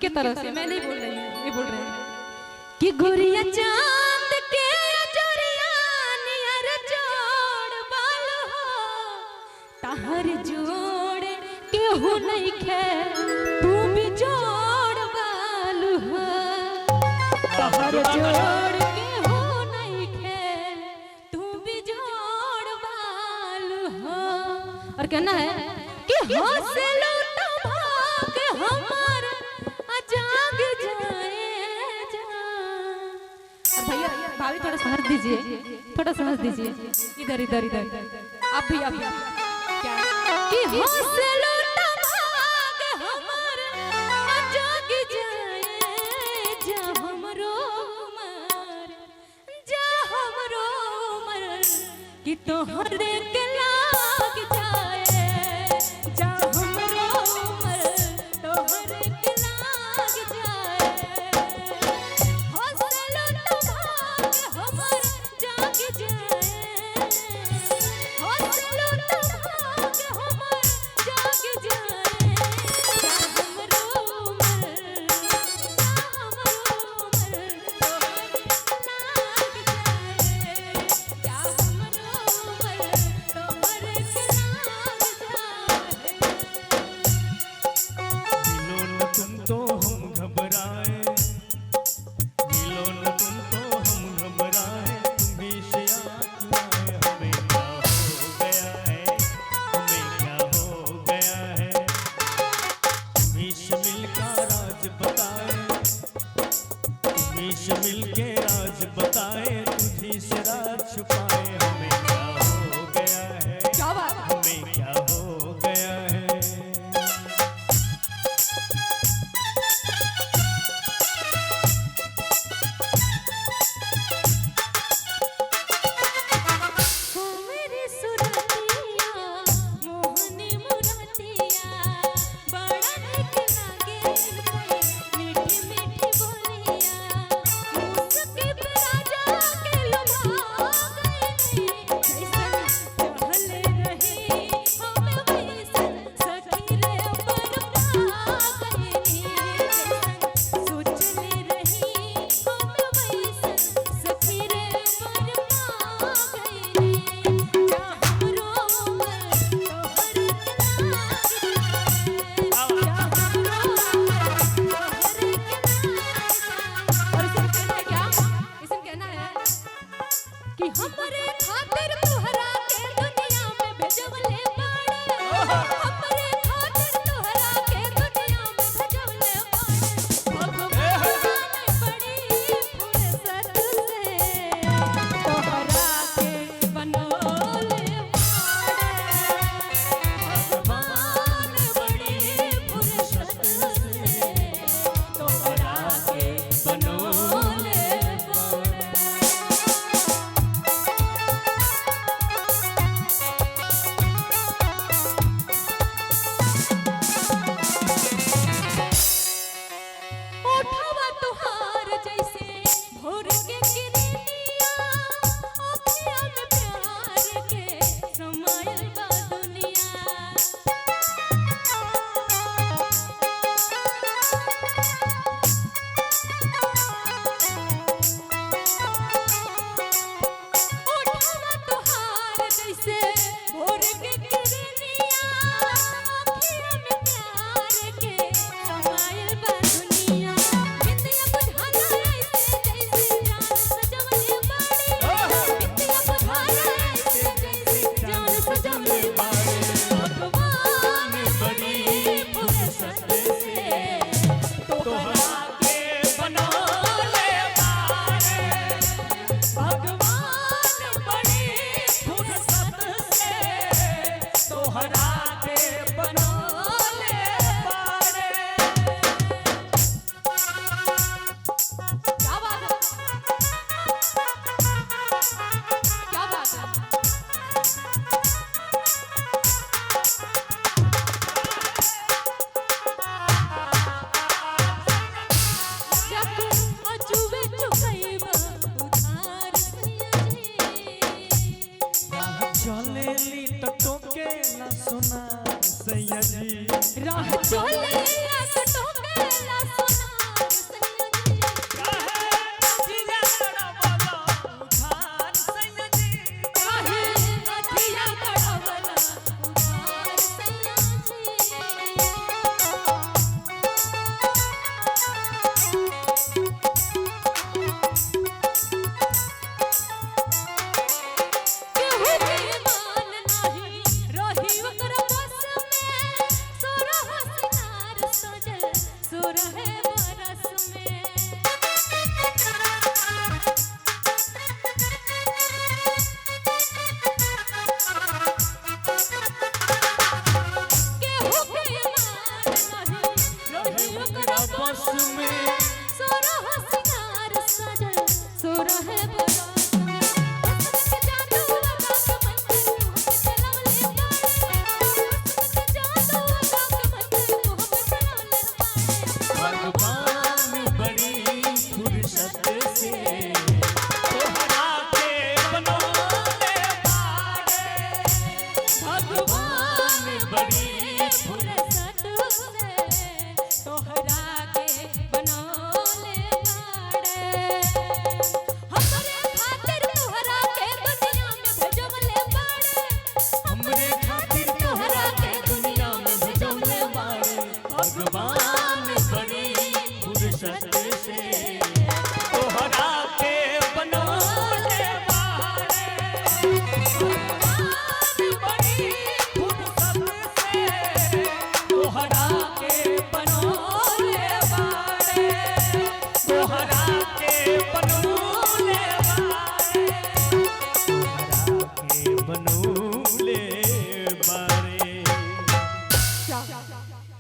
इनके तरफ से, मैं नहीं बोल रही हूँ, ये बोल रहे हैं कि गुड़िया चांद के जोड़िया नियर जोड़ बालो ताहर जोड़ केहू नहीं खे तू भी जोड़ बालो ताहर जोड़ केहू नहीं खे तू भी जोड़ बालो। और कहना है कि हौसला भाभी थोड़ा सा हंस दीजिए, थोड़ा सा हंस दीजिए, इधर इधर इधर आप भी क्या कि हौसला भाग हमार जाग जाए जा हमरो मर कि तोहरे के लाग जाए जा हमरो मर तोहरे के लाग जाए मिलके राज बताए तुझी से राज छुपाए हमें क्या हो गया है, हमें क्या हो गया है। राह चले टोके ला सुना बड़ी फुर्सत से तोहरा के बनौले बाड़े, तोहरा के बनौले बाड़े, तोहरा के बनौले